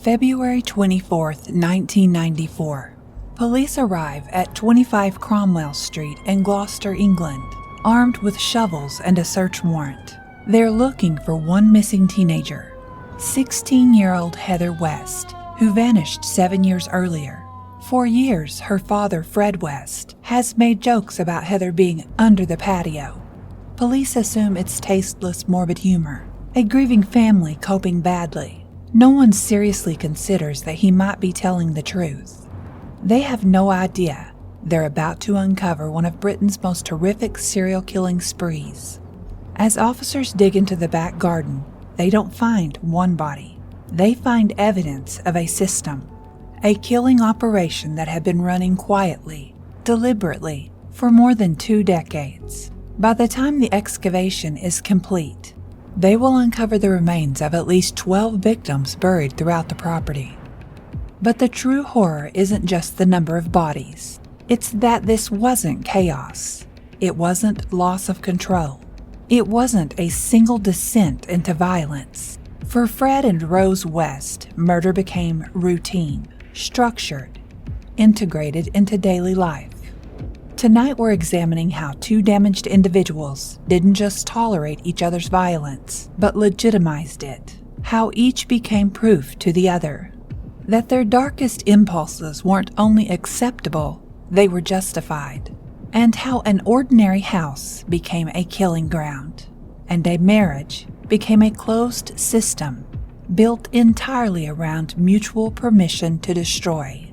February 24, 1994. Police arrive at 25 Cromwell Street in Gloucester, England, armed with shovels and a search warrant. They're looking for one missing teenager, 16-year-old Heather West, who vanished 7 years earlier. For years, her father, Fred West, has made jokes about Heather being under the patio. Police assume it's tasteless, morbid humor, a grieving family coping badly. No one seriously considers that he might be telling the truth. They have no idea they're about to uncover one of Britain's most horrific serial killing sprees. As officers dig into the back garden, they don't find one body. They find evidence of a system, a killing operation that had been running quietly, deliberately, for more than 2 decades. By the time the excavation is complete, they will uncover the remains of at least 12 victims buried throughout the property. But the true horror isn't just the number of bodies. It's that this wasn't chaos. It wasn't loss of control. It wasn't a single descent into violence. For Fred and Rose West, murder became routine, structured, integrated into daily life. Tonight we're examining how 2 damaged individuals didn't just tolerate each other's violence, but legitimized it. How each became proof to the other that their darkest impulses weren't only acceptable, they were justified. And how an ordinary house became a killing ground, and a marriage became a closed system built entirely around mutual permission to destroy.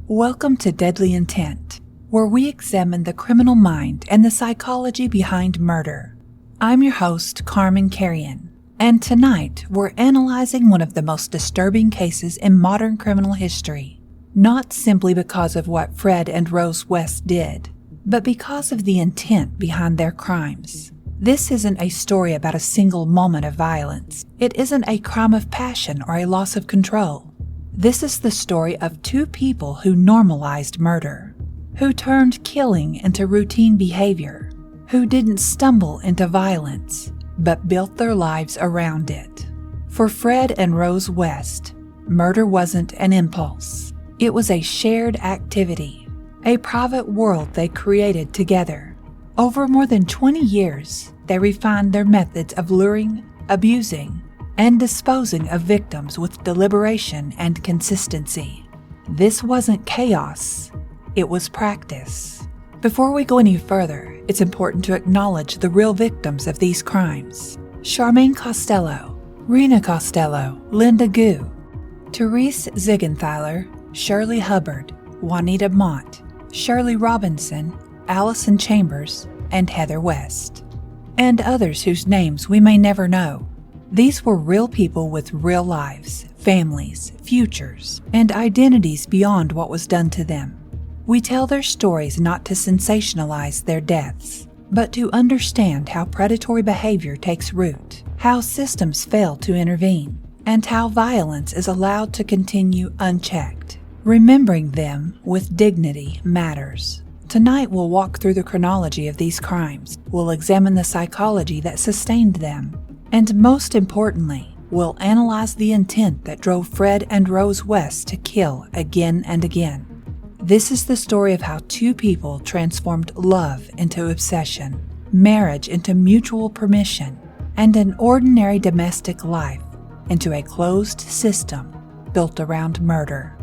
Welcome to Deadly Intent, where we examine the criminal mind and the psychology behind murder. I'm your host, Carmen Carrion, and tonight we're analyzing one of the most disturbing cases in modern criminal history, not simply because of what Fred and Rose West did, but because of the intent behind their crimes. This isn't a story about a single moment of violence. It isn't a crime of passion or a loss of control. This is the story of 2 people who normalized murder, who turned killing into routine behavior, who didn't stumble into violence, but built their lives around it. For Fred and Rose West, murder wasn't an impulse. It was a shared activity, a private world they created together. Over more than 20 years, they refined their methods of luring, abusing, and disposing of victims with deliberation and consistency. This wasn't chaos, it was practice. Before we go any further, it's important to acknowledge the real victims of these crimes. Charmaine Costello, Rena Costello, Linda Gu, Therese Ziegenthaler, Shirley Hubbard, Juanita Mott, Shirley Robinson, Allison Chambers, and Heather West. And others whose names we may never know. These were real people with real lives, families, futures, and identities beyond what was done to them. We tell their stories not to sensationalize their deaths, but to understand how predatory behavior takes root, how systems fail to intervene, and how violence is allowed to continue unchecked. Remembering them with dignity matters. Tonight we'll walk through the chronology of these crimes. We'll examine the psychology that sustained them. And most importantly, we'll analyze the intent that drove Fred and Rose West to kill again and again. This is the story of how 2 people transformed love into obsession, marriage into mutual permission, and an ordinary domestic life into a closed system built around murder.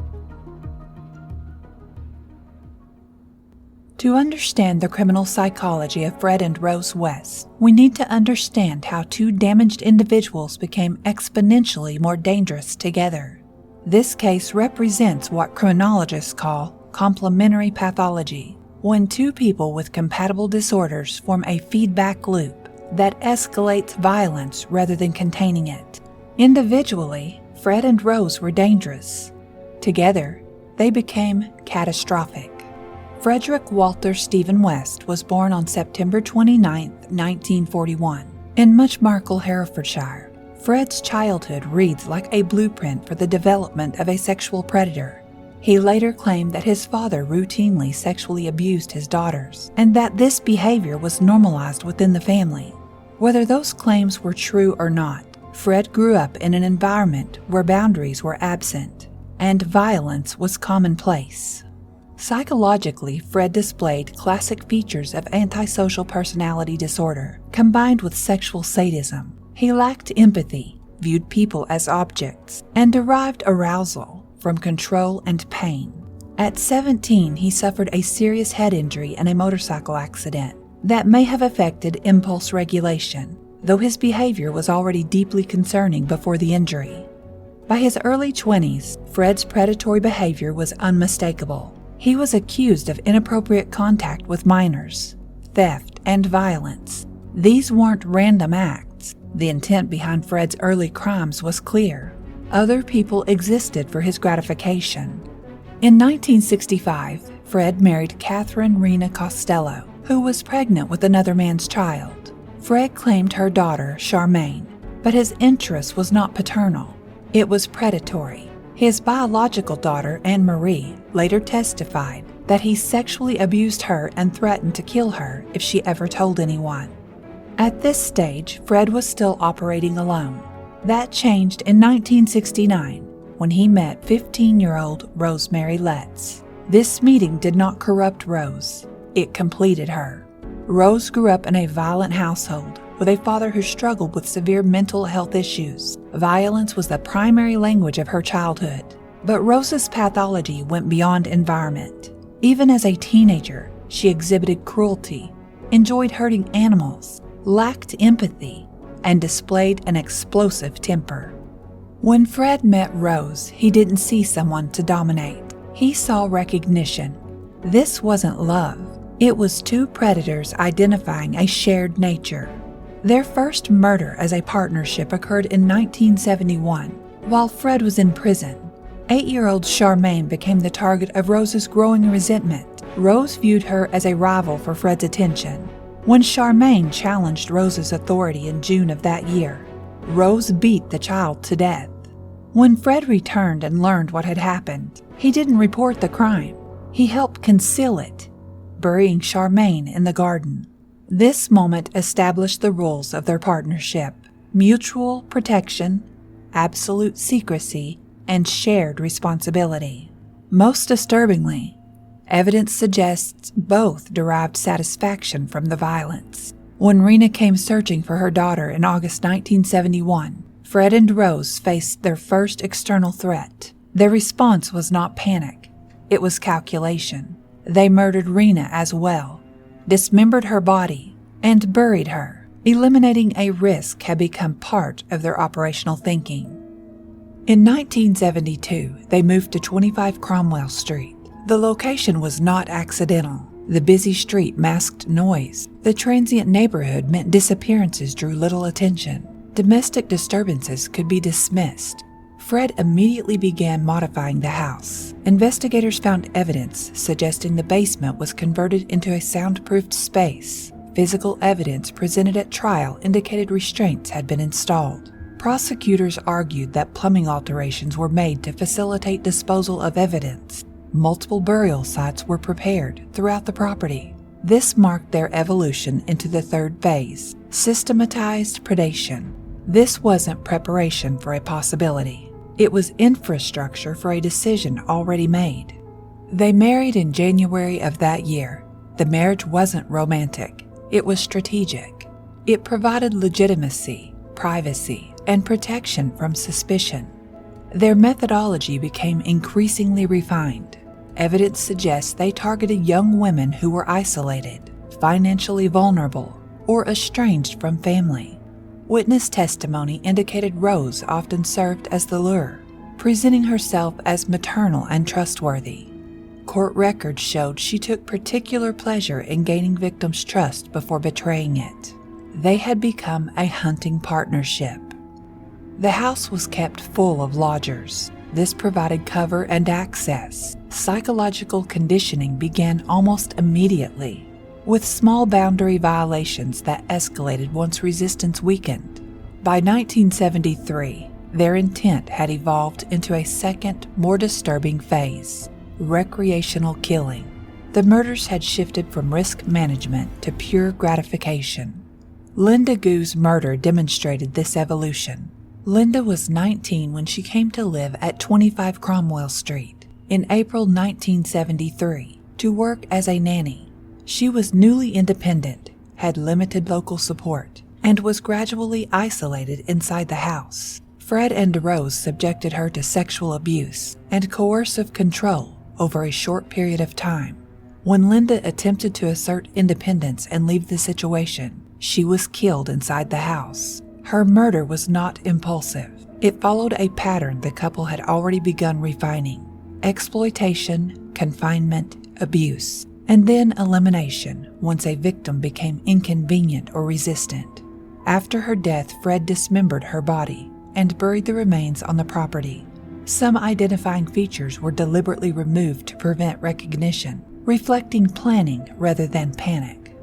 To understand the criminal psychology of Fred and Rose West, we need to understand how 2 damaged individuals became exponentially more dangerous together. This case represents what criminologists call complementary pathology, when 2 people with compatible disorders form a feedback loop that escalates violence rather than containing it. Individually, Fred and Rose were dangerous. Together, they became catastrophic. Frederick Walter Stephen West was born on September 29, 1941, in Muchmarcle, Herefordshire. Fred's childhood reads like a blueprint for the development of a sexual predator. He later claimed that his father routinely sexually abused his daughters, and that this behavior was normalized within the family. Whether those claims were true or not, Fred grew up in an environment where boundaries were absent and violence was commonplace. Psychologically, Fred displayed classic features of antisocial personality disorder combined with sexual sadism. He lacked empathy, viewed people as objects, and derived arousal from control and pain. At 17, he suffered a serious head injury in a motorcycle accident that may have affected impulse regulation, though his behavior was already deeply concerning before the injury. By his early 20s, Fred's predatory behavior was unmistakable. He was accused of inappropriate contact with minors, theft, and violence. These weren't random acts. The intent behind Fred's early crimes was clear. Other people existed for his gratification. In 1965, Fred married Catherine Rena Costello, who was pregnant with another man's child. Fred claimed her daughter, Charmaine, but his interest was not paternal. It was predatory. His biological daughter, Anne-Marie, later testified that he sexually abused her and threatened to kill her if she ever told anyone. At this stage, Fred was still operating alone. That changed in 1969 when he met 15-year-old Rosemary Letts. This meeting did not corrupt Rose. It completed her. Rose grew up in a violent household with a father who struggled with severe mental health issues. Violence was the primary language of her childhood. But Rose's pathology went beyond environment. Even as a teenager, she exhibited cruelty, enjoyed hurting animals, lacked empathy, and displayed an explosive temper. When Fred met Rose, he didn't see someone to dominate. He saw recognition. This wasn't love. It was two predators identifying a shared nature. Their first murder as a partnership occurred in 1971, while Fred was in prison. 8-year-old Charmaine became the target of Rose's growing resentment. Rose viewed her as a rival for Fred's attention. When Charmaine challenged Rose's authority in June of that year, Rose beat the child to death. When Fred returned and learned what had happened, he didn't report the crime. He helped conceal it, burying Charmaine in the garden. This moment established the rules of their partnership: mutual protection, absolute secrecy, and shared responsibility. Most disturbingly, evidence suggests both derived satisfaction from the violence. When Rena came searching for her daughter in August 1971, Fred and Rose faced their first external threat. Their response was not panic, it was calculation. They murdered Rena as well, dismembered her body, and buried her. Eliminating a risk had become part of their operational thinking. In 1972, they moved to 25 Cromwell Street. The location was not accidental. The busy street masked noise. The transient neighborhood meant disappearances drew little attention. Domestic disturbances could be dismissed. Fred immediately began modifying the house. Investigators found evidence suggesting the basement was converted into a soundproofed space. Physical evidence presented at trial indicated restraints had been installed. Prosecutors argued that plumbing alterations were made to facilitate disposal of evidence. Multiple burial sites were prepared throughout the property. This marked their evolution into the third phase: systematized predation. This wasn't preparation for a possibility. It was infrastructure for a decision already made. They married in January of that year. The marriage wasn't romantic. It was strategic. It provided legitimacy, privacy, and protection from suspicion. Their methodology became increasingly refined. Evidence suggests they targeted young women who were isolated, financially vulnerable, or estranged from family. Witness testimony indicated Rose often served as the lure, presenting herself as maternal and trustworthy. Court records showed she took particular pleasure in gaining victims' trust before betraying it. They had become a hunting partnership. The house was kept full of lodgers. This provided cover and access. Psychological conditioning began almost immediately, with small boundary violations that escalated once resistance weakened. By 1973, their intent had evolved into a second, more disturbing phase: recreational killing. The murders had shifted from risk management to pure gratification. Linda Gu's murder demonstrated this evolution. Linda was 19 when she came to live at 25 Cromwell Street in April 1973 to work as a nanny. She was newly independent, had limited local support, and was gradually isolated inside the house. Fred and Rose subjected her to sexual abuse and coercive control over a short period of time. When Linda attempted to assert independence and leave the situation, she was killed inside the house. Her murder was not impulsive. It followed a pattern the couple had already begun refining: exploitation, confinement, abuse, and then elimination once a victim became inconvenient or resistant. After her death, Fred dismembered her body and buried the remains on the property. Some identifying features were deliberately removed to prevent recognition, reflecting planning rather than panic.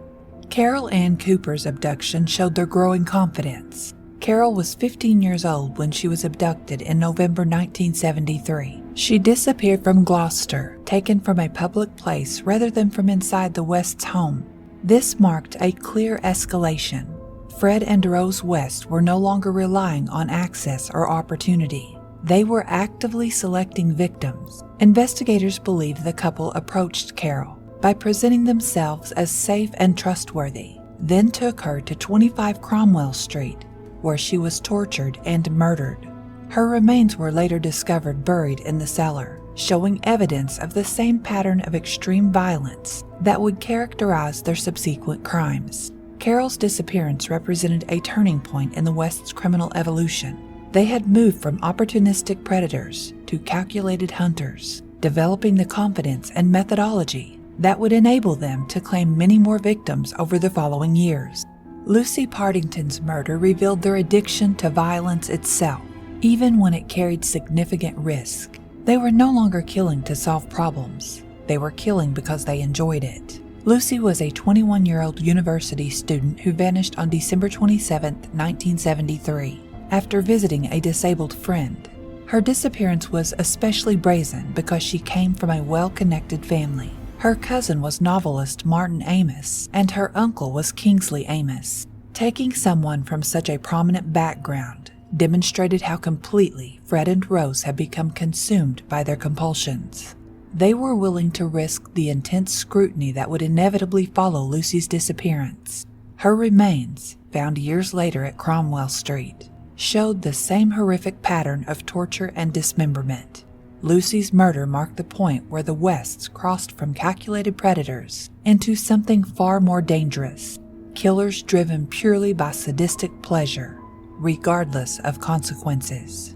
Carol Ann Cooper's abduction showed their growing confidence. Carol was 15 years old when she was abducted in November 1973. She disappeared from Gloucester, taken from a public place rather than from inside the West's home. This marked a clear escalation. Fred and Rose West were no longer relying on access or opportunity. They were actively selecting victims. Investigators believe the couple approached Carol by presenting themselves as safe and trustworthy, then took her to 25 Cromwell Street, where she was tortured and murdered. Her remains were later discovered buried in the cellar, showing evidence of the same pattern of extreme violence that would characterize their subsequent crimes. Carol's disappearance represented a turning point in the West's criminal evolution. They had moved from opportunistic predators to calculated hunters, developing the confidence and methodology that would enable them to claim many more victims over the following years. Lucy Partington's murder revealed their addiction to violence itself, even when it carried significant risk. They were no longer killing to solve problems. They were killing because they enjoyed it. Lucy was a 21-year-old university student who vanished on December 27, 1973, after visiting a disabled friend. Her disappearance was especially brazen because she came from a well-connected family. Her cousin was novelist Martin Amis, and her uncle was Kingsley Amis. Taking someone from such a prominent background demonstrated how completely Fred and Rose had become consumed by their compulsions. They were willing to risk the intense scrutiny that would inevitably follow Lucy's disappearance. Her remains, found years later at Cromwell Street, showed the same horrific pattern of torture and dismemberment. Lucy's murder marked the point where the Wests crossed from calculated predators into something far more dangerous, killers driven purely by sadistic pleasure, regardless of consequences.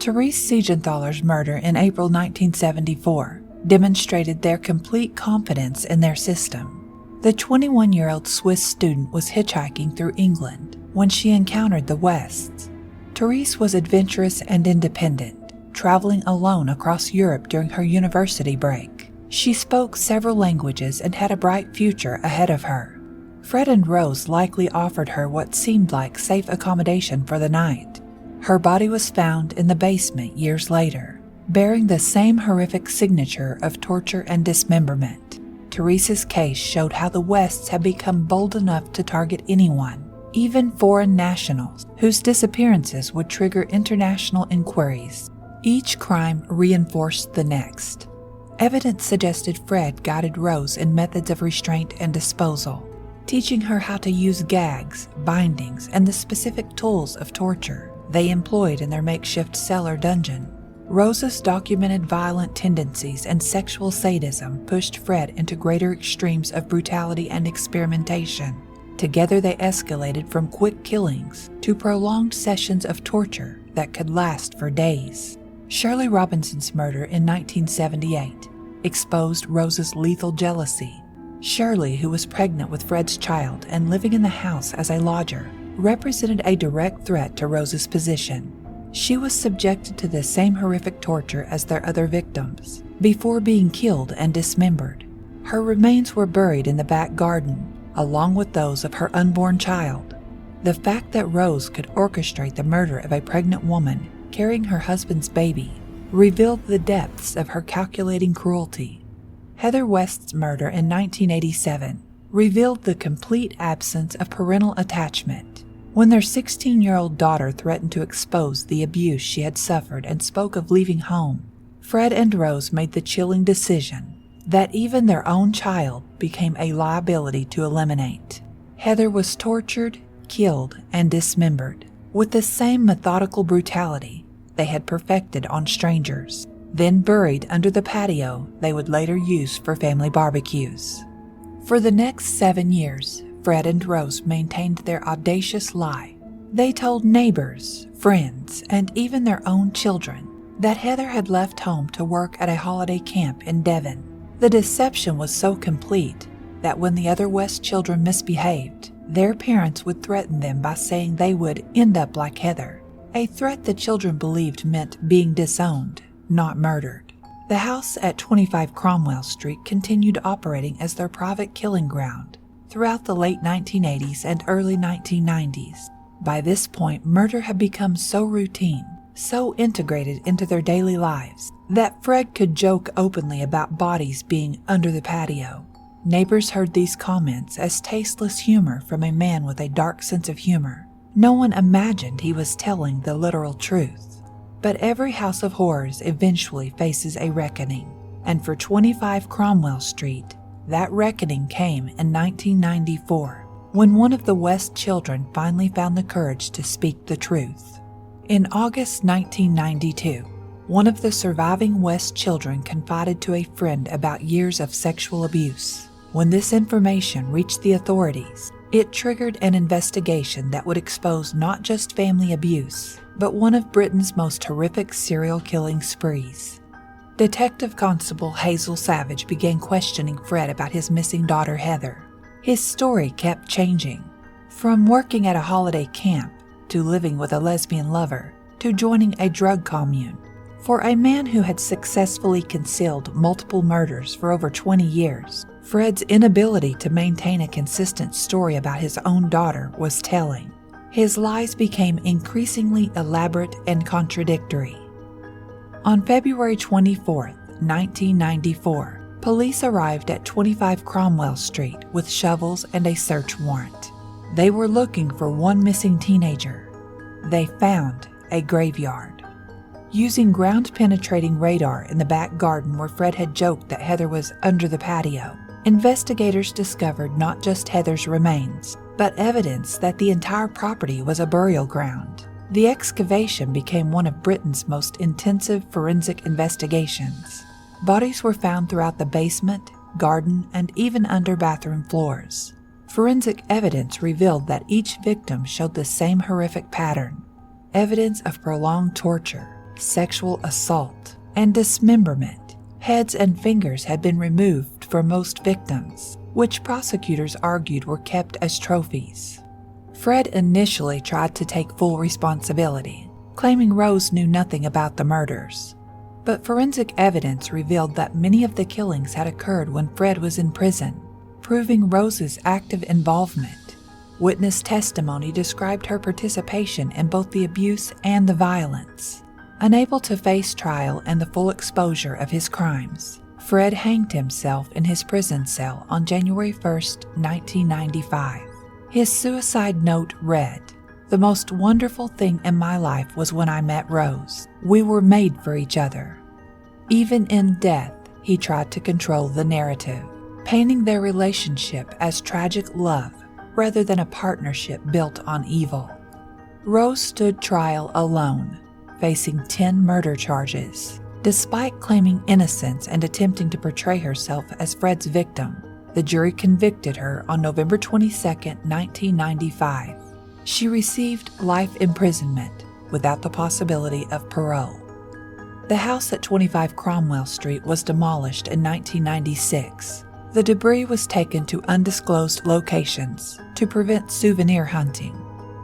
Therese Siegenthaler's murder in April 1974 demonstrated their complete confidence in their system. The 21-year-old Swiss student was hitchhiking through England when she encountered the Wests. Therese was adventurous and independent, traveling alone across Europe during her university break. She spoke several languages and had a bright future ahead of her. Fred and Rose likely offered her what seemed like safe accommodation for the night. Her body was found in the basement years later, bearing the same horrific signature of torture and dismemberment. Therese's case showed how the Wests had become bold enough to target anyone, even foreign nationals, whose disappearances would trigger international inquiries. Each crime reinforced the next. Evidence suggested Fred guided Rose in methods of restraint and disposal, teaching her how to use gags, bindings, and the specific tools of torture they employed in their makeshift cellar dungeon. Rose's documented violent tendencies and sexual sadism pushed Fred into greater extremes of brutality and experimentation. Together they escalated from quick killings to prolonged sessions of torture that could last for days. Shirley Robinson's murder in 1978 exposed Rose's lethal jealousy. Shirley, who was pregnant with Fred's child and living in the house as a lodger, represented a direct threat to Rose's position. She was subjected to the same horrific torture as their other victims, before being killed and dismembered. Her remains were buried in the back garden, along with those of her unborn child. The fact that Rose could orchestrate the murder of a pregnant woman carrying her husband's baby revealed the depths of her calculating cruelty. Heather West's murder in 1987 revealed the complete absence of parental attachment. When their 16-year-old daughter threatened to expose the abuse she had suffered and spoke of leaving home, Fred and Rose made the chilling decision that even their own child became a liability to eliminate. Heather was tortured, killed, and dismembered with the same methodical brutality they had perfected on strangers, then buried under the patio they would later use for family barbecues. For the next 7 years, Fred and Rose maintained their audacious lie. They told neighbors, friends, and even their own children that Heather had left home to work at a holiday camp in Devon. The deception was so complete that when the other West children misbehaved, their parents would threaten them by saying they would end up like Heather, a threat the children believed meant being disowned, not murdered. The house at 25 Cromwell Street continued operating as their private killing ground throughout the late 1980s and early 1990s. By this point, murder had become so routine, so integrated into their daily lives, that Fred could joke openly about bodies being under the patio. Neighbors heard these comments as tasteless humor from a man with a dark sense of humor. No one imagined he was telling the literal truth. But every house of horrors eventually faces a reckoning, and for 25 Cromwell Street, that reckoning came in 1994, when one of the West children finally found the courage to speak the truth. In August 1992, one of the surviving West children confided to a friend about years of sexual abuse. When this information reached the authorities, it triggered an investigation that would expose not just family abuse, but one of Britain's most horrific serial killing sprees. Detective Constable Hazel Savage began questioning Fred about his missing daughter Heather. His story kept changing, from working at a holiday camp, to living with a lesbian lover, to joining a drug commune. For a man who had successfully concealed multiple murders for over 20 years, Fred's inability to maintain a consistent story about his own daughter was telling. His lies became increasingly elaborate and contradictory. On February 24, 1994, police arrived at 25 Cromwell Street with shovels and a search warrant. They were looking for one missing teenager. They found a graveyard. Using ground-penetrating radar in the back garden where Fred had joked that Heather was under the patio, investigators discovered not just Heather's remains, but evidence that the entire property was a burial ground. The excavation became one of Britain's most intensive forensic investigations. Bodies were found throughout the basement, garden, and even under bathroom floors. Forensic evidence revealed that each victim showed the same horrific pattern: evidence of prolonged torture, sexual assault, and dismemberment. Heads and fingers had been removed for most victims, which prosecutors argued were kept as trophies. Fred initially tried to take full responsibility, claiming Rose knew nothing about the murders. But forensic evidence revealed that many of the killings had occurred when Fred was in prison, proving Rose's active involvement. Witness testimony described her participation in both the abuse and the violence. Unable to face trial and the full exposure of his crimes, Fred hanged himself in his prison cell on January 1, 1995. His suicide note read, "The most wonderful thing in my life was when I met Rose. We were made for each other." Even in death, he tried to control the narrative, painting their relationship as tragic love rather than a partnership built on evil. Rose stood trial alone, facing 10 murder charges. Despite claiming innocence and attempting to portray herself as Fred's victim, the jury convicted her on November 22, 1995. She received life imprisonment without the possibility of parole. The house at 25 Cromwell Street was demolished in 1996. The debris was taken to undisclosed locations to prevent souvenir hunting.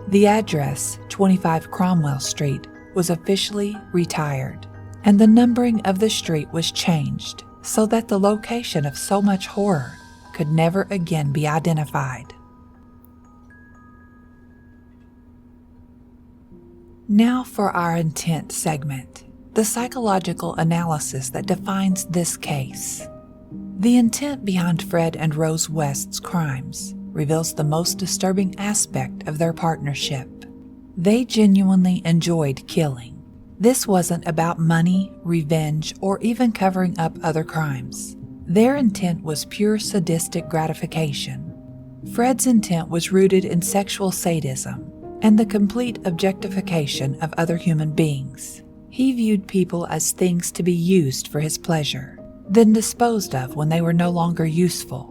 The address, 25 Cromwell Street, was officially retired, and the numbering of the street was changed so that the location of so much horror could never again be identified. Now for our intent segment, the psychological analysis that defines this case. The intent behind Fred and Rose West's crimes reveals the most disturbing aspect of their partnership. They genuinely enjoyed killing. This wasn't about money, revenge, or even covering up other crimes. Their intent was pure sadistic gratification. Fred's intent was rooted in sexual sadism and the complete objectification of other human beings. He viewed people as things to be used for his pleasure, then disposed of when they were no longer useful.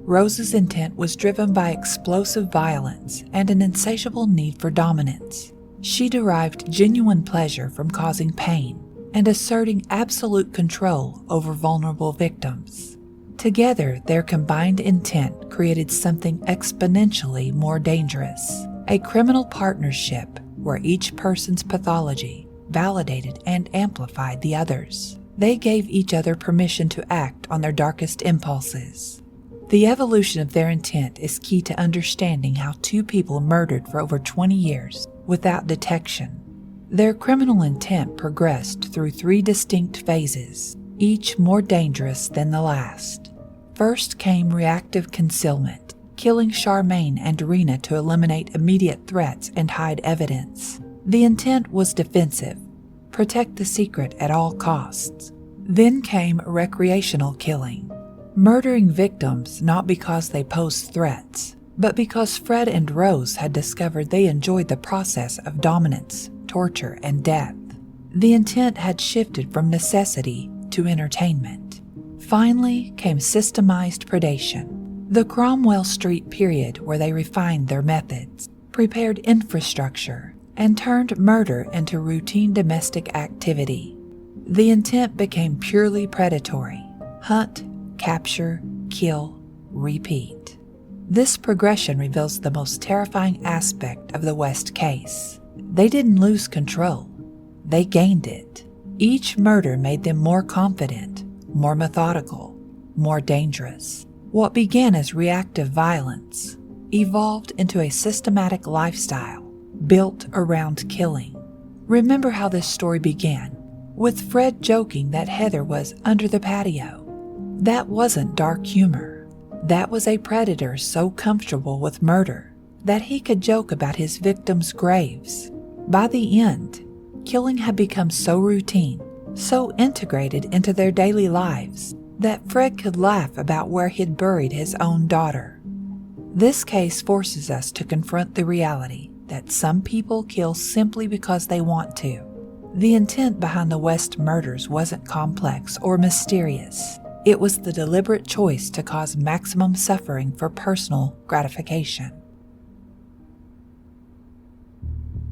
Rose's intent was driven by explosive violence and an insatiable need for dominance. She derived genuine pleasure from causing pain and asserting absolute control over vulnerable victims. Together, their combined intent created something exponentially more dangerous, a criminal partnership where each person's pathology validated and amplified the others. They gave each other permission to act on their darkest impulses. The evolution of their intent is key to understanding how two people murdered for over 20 years without detection. Their criminal intent progressed through 3 distinct phases, each more dangerous than the last. First came reactive concealment, killing Charmaine and Rena to eliminate immediate threats and hide evidence. The intent was defensive, protect the secret at all costs. Then came recreational killing, murdering victims not because they posed threats, but because Fred and Rose had discovered they enjoyed the process of dominance, torture, and death. The intent had shifted from necessity to entertainment. Finally came systemized predation, the Cromwell Street period where they refined their methods, prepared infrastructure, and turned murder into routine domestic activity. The intent became purely predatory: hunt, capture, kill, repeat. This progression reveals the most terrifying aspect of the West case. They didn't lose control, they gained it. Each murder made them more confident, more methodical, more dangerous. What began as reactive violence evolved into a systematic lifestyle built around killing. Remember how this story began, with Fred joking that Heather was under the patio. That wasn't dark humor. That was a predator so comfortable with murder that he could joke about his victims' graves. By the end, killing had become so routine, so integrated into their daily lives, that Fred could laugh about where he'd buried his own daughter. This case forces us to confront the reality that some people kill simply because they want to. The intent behind the West murders wasn't complex or mysterious. It was the deliberate choice to cause maximum suffering for personal gratification.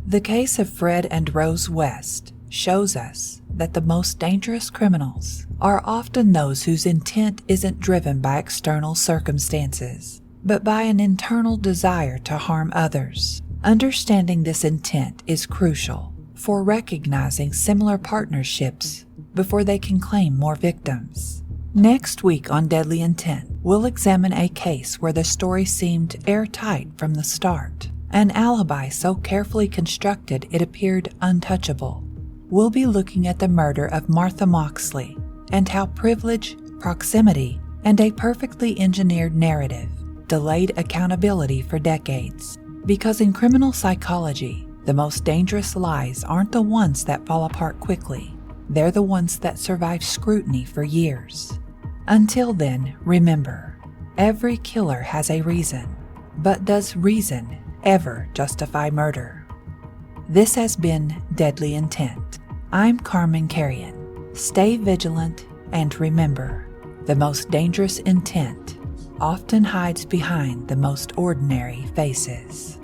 The case of Fred and Rose West shows us that the most dangerous criminals are often those whose intent isn't driven by external circumstances, but by an internal desire to harm others. Understanding this intent is crucial for recognizing similar partnerships before they can claim more victims. Next week on Deadly Intent, we'll examine a case where the story seemed airtight from the start, an alibi so carefully constructed it appeared untouchable. We'll be looking at the murder of Martha Moxley and how privilege, proximity, and a perfectly engineered narrative delayed accountability for decades. Because in criminal psychology, the most dangerous lies aren't the ones that fall apart quickly. They're the ones that survive scrutiny for years. Until then, remember, every killer has a reason, but does reason ever justify murder? This has been Deadly Intent. I'm Carmen Carrion. Stay vigilant and remember, the most dangerous intent often hides behind the most ordinary faces.